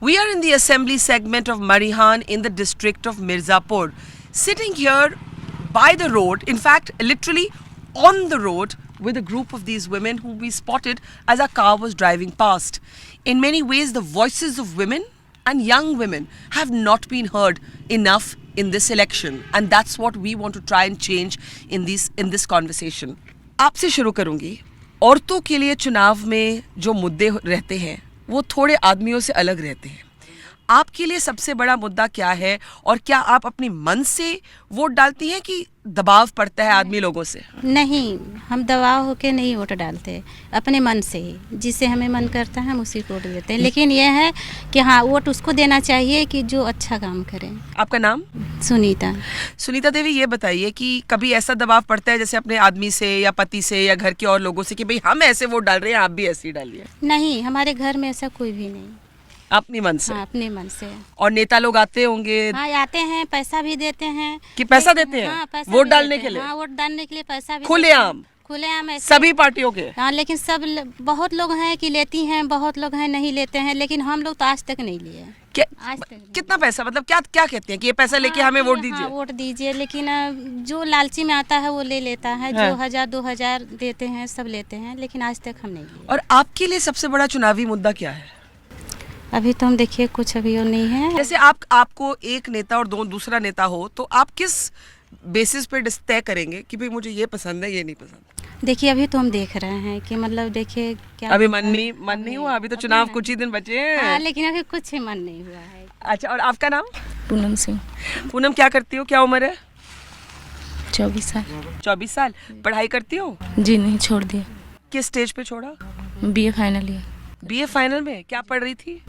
We are in the assembly segment of Marihan in the district of Mirzapur. Sitting here by the road, in fact, literally on the road, with a group of these women who we spotted as our car was driving past. In many ways, the voices of women and young women have not been heard enough in this election, and that's what we want to try and change in this conversation. आपसे शुरू करूंगी. औरतों के लिए चुनाव में जो मुद्दे रहते हैं वो थोड़े आदमियों से अलग रहते हैं. आपके लिए सबसे बड़ा मुद्दा क्या है, और क्या आप अपनी मन से वोट डालती हैं कि दबाव पड़ता है आदमी लोगों से? नहीं, हम दबाव होके नहीं वोट डालते, अपने मन से ही, जिससे हमें मन करता है हम उसी को वोट देते हैं. लेकिन यह है कि हाँ, वोट उसको देना चाहिए कि जो अच्छा काम करे. आपका नाम? सुनीता देवी, ये बताइए कि कभी ऐसा दबाव पड़ता है जैसे अपने आदमी से या पति से या घर के और लोगों से कि भाई हम ऐसे वोट डाल रहे हैं, आप भी ऐसे ही डालिए? नहीं, हमारे घर में ऐसा कोई भी नहीं. अपनी मन से? हाँ, अपने मन से. और नेता लोग आते होंगे? हाँ, आते हैं, पैसा भी देते हैं. कि पैसा देते हैं? हाँ, पैसा वोट डालने के लिए? हाँ, वोट डालने के लिए पैसा भी. खुलेआम सभी पार्टियों के? हाँ, लेकिन बहुत लोग हैं कि लेती हैं, बहुत लोग हैं नहीं लेते हैं, लेकिन हम लोग तो आज तक नहीं लिए. आज तक कितना पैसा, मतलब क्या क्या कहते हैं कि ये पैसा लेके हमें वोट दीजिए? हाँ, वोट दीजिए, लेकिन जो लालची में आता है वो ले लेता है. हाँ. जो 1000-2000 देते हैं सब लेते हैं, लेकिन आज तक हम नहीं लिए. और आपके लिए सबसे बड़ा चुनावी मुद्दा क्या है? अभी तो हम देखिए कुछ अभी और नहीं है. जैसे आपको एक नेता और दूसरा नेता हो तो आप किस बेसिस पे तय करेंगे कि भाई मुझे ये पसंद है, ये नहीं पसंद? देखिए, अभी तो हम देख रहे हैं कि मतलब देखिए क्या अभी मन नहीं हुआ, अभी तो चुनाव कुछ ही दिन बचे हैं. हाँ, लेकिन अभी कुछ ही मन नहीं हुआ है. अच्छा, और आपका नाम? पूनम सिंह. पूनम, क्या करती हो, क्या उम्र है? 24 साल. 24 साल. पढ़ाई करती हो? जी नहीं, छोड़ दिया. किस स्टेज पे छोड़ा? BA final year. BA final में क्या पढ़ रही थी?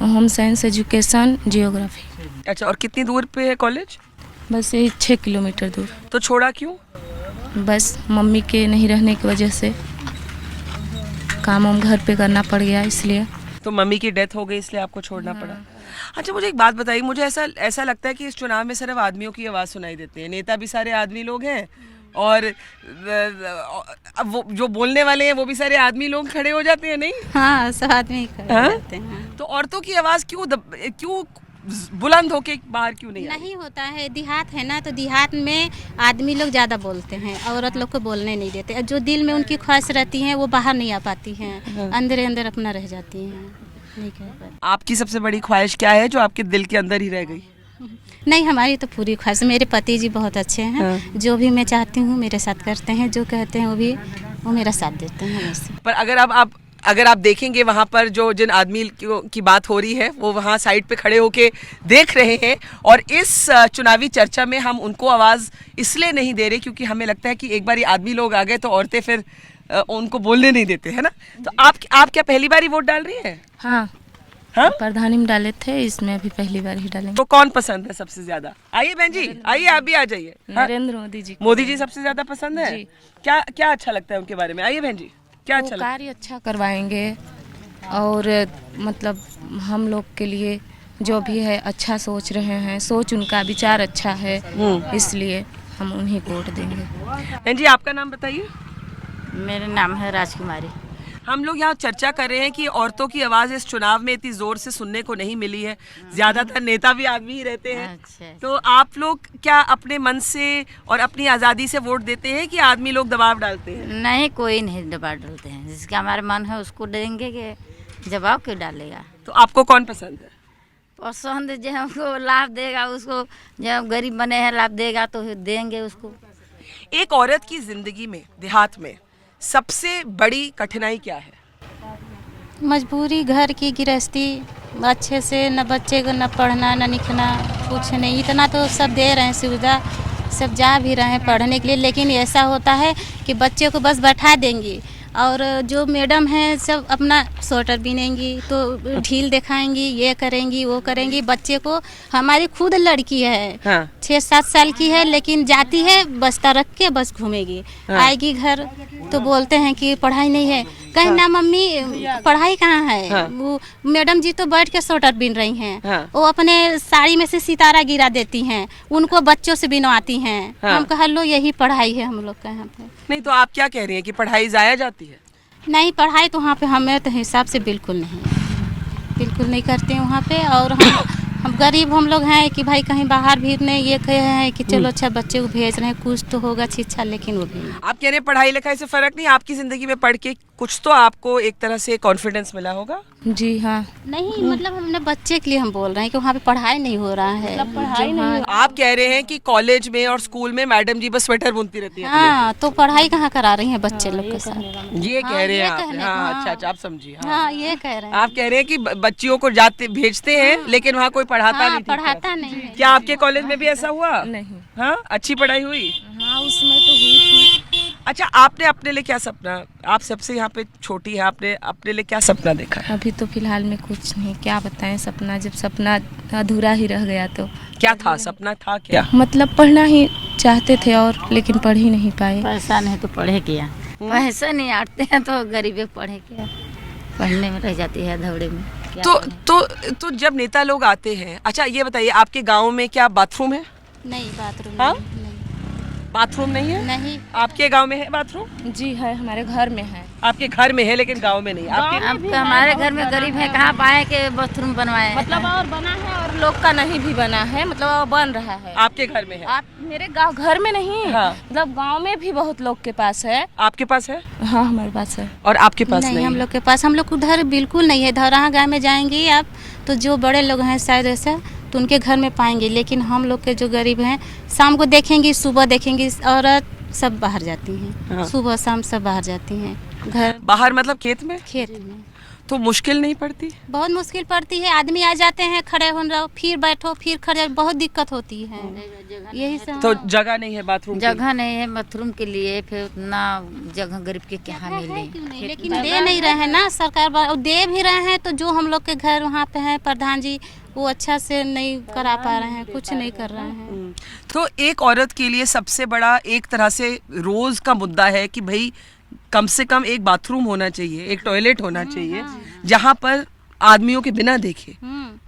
Home science education geography. अच्छा, और कितनी दूर पे है कॉलेज? बस ये 6 किलोमीटर दूर. तो छोड़ा क्यों? बस मम्मी के नहीं रहने की वजह से काम हम घर पे करना पड़ गया, इसलिए. तो मम्मी की डेथ हो गई इसलिए आपको छोड़ना पड़ा. अच्छा, मुझे एक बात बताइए, मुझे ऐसा लगता है कि इस चुनाव में सिर्फ आदमियों की आवाज़ सुनाई देती है. नेता भी सारे आदमी लोग हैं और वो जो बोलने वाले हैं वो भी सारे आदमी लोग खड़े हो जाते हैं. नहीं? हाँ, सब आदमी खड़े हो जाते हैं. तो औरतों की आवाज़ क्यों बुलंद होके बाहर क्यों नहीं होता है? देहात है ना, तो देहात में आदमी लोग ज़्यादा बोलते हैं, औरत लोग को बोलने नहीं देते. जो दिल में उनकी ख्वाहिश रहती हैं वो बाहर नहीं आ पाती हैं. अंदर अंदर अपना रह जाती हैं. नहीं कह पाती. आपकी सबसे बड़ी ख्वाहिश क्या है जो आपके दिल के अंदर ही रह गई? नहीं, हमारी तो पूरी ख्वाहिश. मेरे पति जी बहुत अच्छे हैं. जो भी मैं चाहती हूँ मेरे साथ करते हैं, जो कहते हैं वो मेरा साथ देते हैं. पर अगर आप देखेंगे वहाँ पर जिन आदमी की बात हो रही है वो वहाँ साइड पे खड़े होके देख रहे हैं, और इस चुनावी चर्चा में हम उनको आवाज़ इसलिए नहीं दे रहे क्योंकि हमें लगता है कि एक बार ये आदमी लोग आ गए तो औरतें फिर उनको बोलने नहीं देते, है ना? तो आप क्या पहली बार ही वोट डाल रही हैं? हाँ, प्रधानी में डाले थे, इसमें अभी पहली बार ही डालेंगे. तो कौन पसंद है सबसे ज्यादा? आइए बहन जी, आइए, आप भी आ जाइए. नरेंद्र मोदी जी. मोदी जी सबसे ज्यादा पसंद है? क्या अच्छा लगता है उनके बारे में? आइए बहन जी, क्या अच्छा लगता है? कार्य अच्छा करवाएंगे और मतलब हम लोग के लिए जो भी है अच्छा सोच रहे हैं. सोच उनका, विचार अच्छा है, इसलिए हम उन्हीं को वोट देंगे. बहन जी, आपका नाम बताइए. मेरा नाम है राजकुमारी. हम लोग यहाँ चर्चा कर रहे हैं कि औरतों की आवाज़ इस चुनाव में इतनी जोर से सुनने को नहीं मिली है. ज़्यादातर नेता भी आदमी ही रहते हैं. अच्छा. तो आप लोग क्या अपने मन से और अपनी आज़ादी से वोट देते हैं कि आदमी लोग दबाव डालते हैं? नहीं, कोई नहीं दबाव डालते हैं. जिसका हमारा मन है उसको देंगे, कि दबाव क्यों डालेगा. तो आपको कौन पसंद है? पसंद जो हमको लाभ देगा उसको, जब गरीब बने हैं लाभ देगा तो देंगे उसको. एक औरत की जिंदगी में देहात में सबसे बड़ी कठिनाई क्या है? मजबूरी, घर की गृहस्थी, अच्छे से न बच्चे को न पढ़ना न लिखना, कुछ नहीं. इतना तो सब दे रहे हैं सुविधा, सब जा भी रहे हैं पढ़ने के लिए, लेकिन ऐसा होता है कि बच्चे को बस बैठा देंगी और जो मैडम हैं सब अपना स्वेटर बिनेंगी तो ढील दिखाएंगी, ये करेंगी वो करेंगी. बच्चे को, हमारी खुद लड़की है, हाँ. 6-7 साल की है, लेकिन जाती है बस्ता रख के बस घूमेगी. हाँ. आएगी घर तो बोलते हैं कि पढ़ाई नहीं है. कहीं ना मम्मी पढ़ाई कहाँ है. हाँ. वो मैडम जी तो बैठ के स्वेटर बिन रही हैं. हाँ. वो अपने साड़ी में से सितारा गिरा देती हैं, उनको बच्चों से बिनवाती हैं. हाँ. हम कहा लो यही पढ़ाई है हम लोग का यहाँ पे. नहीं, तो आप क्या कह रही हैं कि पढ़ाई जाया जाती है? नहीं, पढ़ाई तो वहाँ पे हमें तो हिसाब से बिल्कुल नहीं. बिल्कुल नहीं करते हैं वहाँ पे। और हम गरीब हम लोग हैं कि भाई कहीं बाहर भी नहीं, ये कहे हैं कि चलो अच्छा बच्चे को भेज रहे हैं, कुछ तो होगा शिक्षा, लेकिन वो भी नहीं। आप कह रहे हैं पढ़ाई लिखाई से फर्क नहीं, आपकी जिंदगी में पढ़ के कुछ तो आपको एक तरह से कॉन्फिडेंस मिला होगा। जी हाँ। नहीं मतलब हमने बच्चे के लिए हम बोल रहे हैं कि वहाँ पे पढ़ाई नहीं हो रहा है। पढ़ाई नहीं आप कह रहे हैं कि कॉलेज में और स्कूल में मैडम जी बस स्वेटर बुनती रहती है। हाँ, तो पढ़ाई कहाँ करा रही हैं बच्चे लोग के साथ? ये कह रहे हैं आप। कहने- हाँ, हाँ। अच्छा आप समझिए। हाँ, ये कह रहे हैं। आप कह रहे हैं कि बच्चियों को जाते भेजते हैं लेकिन वहाँ कोई पढ़ाता हाँ, नहीं ठीक है। पढ़ाता नहीं है। क्या आपके कॉलेज में भी ऐसा हुआ? नहीं। हाँ, अच्छी पढ़ाई हुई? हाँ, उसमें तो हुई थी। अच्छा, आपने अपने लिए क्या सपना, आप सबसे यहाँ पे छोटी है, आपने अपने लिए क्या सपना देखा है? अभी तो फिलहाल में कुछ नहीं, क्या बताएं सपना, जब सपना अधूरा ही रह गया तो। क्या था सपना, था क्या? मतलब पढ़ना ही चाहते थे और लेकिन पढ़ ही नहीं पाए। पैसा नहीं तो पढ़े क्या, पैसा नहीं आते हैं तो गरीबे पढ़े क्या, पढ़ने में रह जाती है धौड़े में। क्या तो जब नेता लोग आते हैं, अच्छा ये बताइए आपके गांव में क्या बाथरूम है? नहीं, बाथरूम हाँ? नहीं। बाथरूम नहीं है? नहीं, आपके गांव में है बाथरूम? जी है, हमारे घर में है। आपके घर में है लेकिन गांव में नहीं। आपके अब तो हमारे घर में गरीब है, कहाँ पाए के बाथरूम बनवाए हैं। मतलब और बना है और लोग का नहीं भी बना है, मतलब और बन रहा है। आपके घर में है? आप मेरे गांव घर में नहीं, हाँ। मतलब गांव में भी बहुत लोग के पास है। आपके पास है? हाँ, हमारे पास है। और आपके पास नहीं, नहीं हम है? लोग के पास, हम लोग उधर बिल्कुल नहीं है। धौराहा गाँव में जाएंगी आप तो जो बड़े लोग हैं शायद ऐसा, तो उनके घर में पाएंगे, लेकिन हम लोग के जो गरीब हैं शाम को देखेंगी, सुबह देखेंगी, औरत सब बाहर जाती हैं। हाँ। सुबह शाम सब बाहर जाती हैं, घर बाहर मतलब खेत में? खेत में। तो मुश्किल नहीं पड़ती? बहुत मुश्किल पड़ती है, आदमी आ जाते हैं, खड़े हो रहो, फिर बैठो, फिर खड़े, बहुत दिक्कत होती है। यही सब। तो जगह नहीं है बाथरूम की? जगह नहीं है बाथरूम के लिए, फिर उतना जगह गरीब के क्या मिले। क्यों नहीं, लेकिन दे नहीं रहे हैं ना सरकार, और दे भी रहे हैं तो जो हम लोग के घर वहाँ पे हैं प्रधान जी, वो अच्छा से नहीं करा पा रहे हैं, कुछ नहीं कर रहे हैं। तो एक औरत के लिए सबसे बड़ा एक तरह से रोज का मुद्दा है कि भाई कम से कम एक बाथरूम होना चाहिए, एक टॉयलेट होना चाहिए जहाँ पर आदमियों के बिना देखे,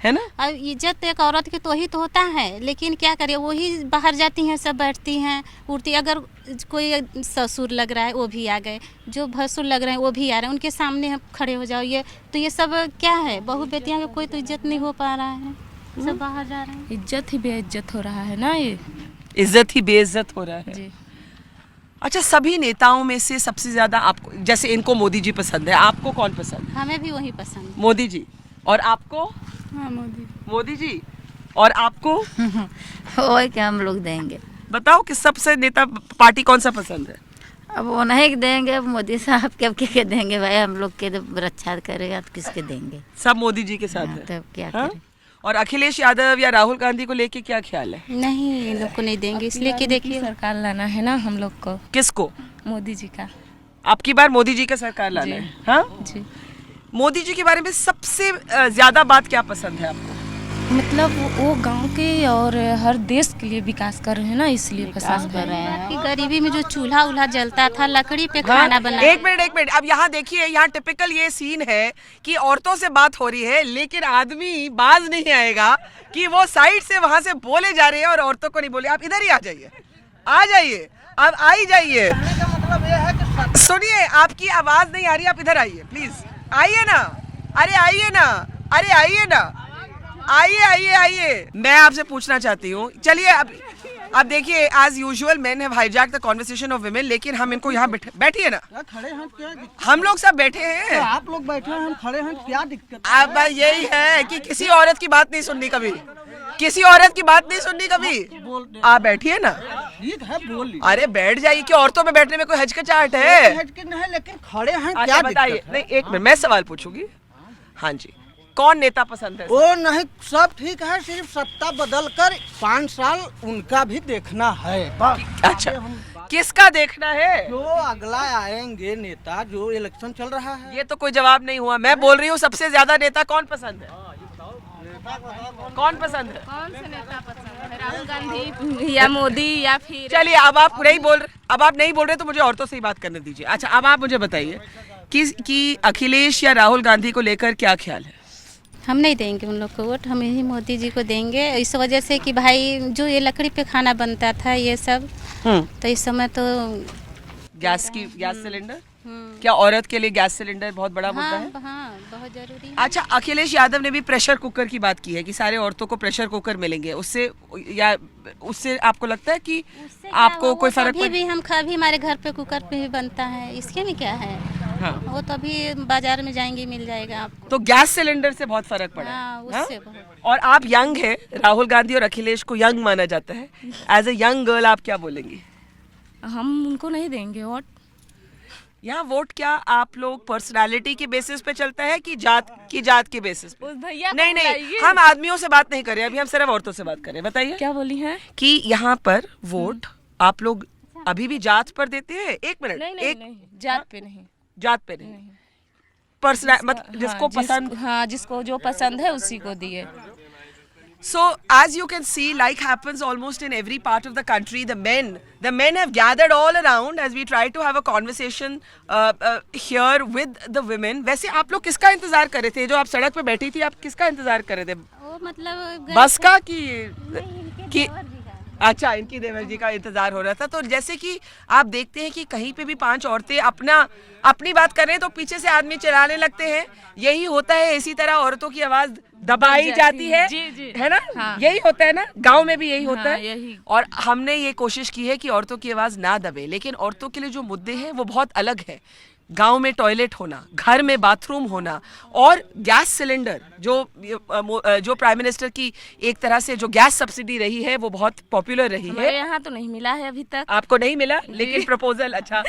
है ना? और इज्जत एक औरत की तो ही तो होता है, लेकिन क्या करिए, वही बाहर जाती हैं, सब बैठती हैं, उड़ती। अगर कोई ससुर लग रहा है वो भी आ गए, जो भसुर लग रहे हैं वो भी आ रहे हैं, उनके सामने हम खड़े हो जाओ, ये तो ये सब क्या है? बहू बेटियां का कोई तो इज्जत नहीं हो पा रहा है, सब बाहर जा रहे हैं। इज्जत ही बेइज्जत हो रहा है ना, ये इज्जत ही बेइज्जत हो रहा है। जी। अच्छा, सभी नेताओं में से सबसे ज्यादा आपको, जैसे इनको मोदी जी पसंद है, आपको कौन पसंद है? हमें भी वही पसंद है। मोदी जी। और आपको? हाँ, मोदी। मोदी जी। और आपको? वही क्या हम लोग देंगे। बताओ कि सबसे नेता पार्टी कौन सा पसंद है? अब वो नहीं देंगे, अब मोदी साहब के अब क्या देंगे भाई, हम लोग के तो रक्षा करेगा तो किसके देंगे। सब मोदी जी के साथ हाँ, है। तब क्या हाँ? करें। और अखिलेश यादव या राहुल गांधी को लेके क्या ख्याल है? नहीं, इन लोग को नहीं देंगे, इसलिए कि देखिए सरकार लाना है ना हम लोग को, किसको? मोदी जी का। आपकी बार मोदी जी का सरकार लाना जी। है? हाँ? जी। मोदी जी के बारे में सबसे ज्यादा बात क्या पसंद है आपको? मतलब वो गांव के और हर देश के लिए विकास कर रहे हैं ना, इसलिए पसंद कर है। रहे हैं। कि गरीबी में जो चूल्हा उल्हा जलता था, लकड़ी पे खाना बना। एक मिनट, अब यहाँ देखिए, यहाँ टिपिकल ये सीन है कि औरतों से बात हो रही है लेकिन आदमी बाज नहीं आएगा कि वो साइड से वहां से बोले जा रहे हैं और औरतों को नहीं बोले। आप इधर ही आ जाइए, आ जाइए, अब आ ही जाइए। सुनिए, आपकी आवाज नहीं आ रही, आप इधर आइए प्लीज, आइए ना, अरे आइए ना, अरे आइए ना, आइए आइए आइए। मैं आपसे पूछना चाहती हूँ, चलिए अब देखिए, as usual man have hijacked the conversation of women, लेकिन हम इनको यहाँ बैठिए ना, खड़े हैं, क्या दिक्कत? हम लोग सब बैठे हैं। आप लोग बैठे हैं, हम खड़े हैं, क्या दिक्कत? अब यही है कि किसी औरत की बात नहीं सुननी कभी, किसी औरत की बात नहीं सुननी कभी। आप बैठिए ना। ठीक है, बोल लीजिए। अरे बैठ जाइए, कि औरतों में बैठने में कोई हचकचाहट है? हटके नहीं, लेकिन खड़े हैं, अच्छा क्या बताइए। दिक्कत है? नहीं, एक मिनट, मैं सवाल पूछूंगी। हाँ जी, कौन नेता पसंद है? वो नहीं, सब ठीक है, सिर्फ सत्ता बदल कर 5 साल उनका भी देखना है बस। अच्छा, किसका देखना है? जो अगला आएंगे नेता, जो इलेक्शन चल रहा है। ये तो कोई जवाब नहीं हुआ। मैं बोल रही हूँ सबसे ज्यादा नेता कौन पसंद है? कौन पसंद है? कौन से नेता पसंद है? राहुल गांधी या मोदी या फिर? चलिए, अब आप नहीं बोल रहे तो मुझे औरतों से ही बात करने दीजिए। अच्छा, अब आप मुझे बताइए कि अखिलेश या राहुल गांधी को लेकर क्या ख्याल है? हम नहीं देंगे उन लोग को वोट, हम यही मोदी जी को देंगे, इस वजह से कि भाई जो ये लकड़ी पे खाना बनता था ये सब, तो इस समय तो गैस सिलेंडर क्या औरत के लिए गैस सिलेंडर बहुत बड़ा मुद्दा है? हाँ बहुत जरूरी है। अच्छा, अखिलेश यादव ने भी प्रेशर कुकर की बात की है कि सारे औरतों को प्रेशर कुकर मिलेंगे, उससे आपको लगता है कि उससे आपको कोई फर्क अभी भी हम कभी हमारे घर पे कुकर पे भी बनता है, इसके में क्या है? हाँ। वो तो अभी बाजार में जाएंगे मिल जाएगा आपको। तो गैस सिलेंडर से बहुत फर्क पड़ा हाँ, है, उससे हाँ? बहुत। और आप यंग है, राहुल गांधी और अखिलेश को यंग माना जाता है। एज ए यंग गर्ल आप क्या बोलेंगी? हम उनको नहीं देंगे वोट। यहाँ वोट क्या आप लोग पर्सनालिटी के बेसिस पे चलता है कि जात के बेसिस पे? उस भैया को नहीं नहीं, बुलाइए। हम आदमियों से बात नहीं कर रहे, अभी हम सिर्फ औरतों से बात कर रहे हैं। बताइए क्या बोली है? कि यहाँ पर वोट आप लोग अभी भी जात पर देते हैं? एक मिनट, नहीं, जात पे नहीं। जात पे नहीं, पर्सनल मतलब जिसको पसंद। हाँ, जिसको जो पसंद है उसी को दिए। So as you can see, like happens almost in every part of the country, the men have gathered all around as we try to have a conversation here with the women. वैसे आप लोग किसका इंतजार कर रहे थे? जो आप सड़क पे बैठी थी, आप किसका इंतजार कर रहे थे? वो मतलब बस का कि अच्छा, इनकी देवर जी का इंतजार हो रहा था। तो जैसे कि आप देखते हैं कि कहीं पे भी 5 औरतें अपनी बात कर रहे हैं तो पीछे से आदमी चिल्लाने लगते हैं। यही होता है, इसी तरह औरतों की आवाज दबाई जाती है, जी। है ना? हाँ। यही होता है ना, गांव में भी यही होता हाँ, है। यही। और हमने ये कोशिश की है कि औरतों की आवाज ना दबे, लेकिन औरतों के लिए जो मुद्दे हैं वो बहुत अलग है। गांव में टॉयलेट होना, घर में बाथरूम होना, और गैस सिलेंडर जो प्राइम मिनिस्टर की एक तरह से जो गैस सब्सिडी रही है वो बहुत पॉपुलर रही है। हमारे यहाँ तो नहीं मिला है अभी तक। आपको नहीं मिला, लेकिन प्रपोजल अच्छा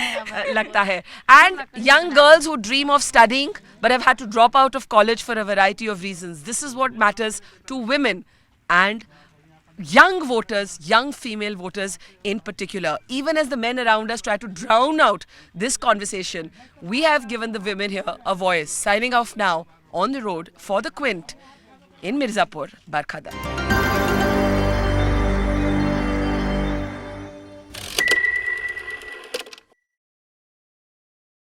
लगता है। And young girls who dream of studying but have had to drop out of college for a variety of reasons, this is what matters to women and young voters, young female voters in particular. Even as the men around us try to drown out this conversation, we have given the women here a voice. Signing off now on the road for the Quint in Mirzapur, Barkhada.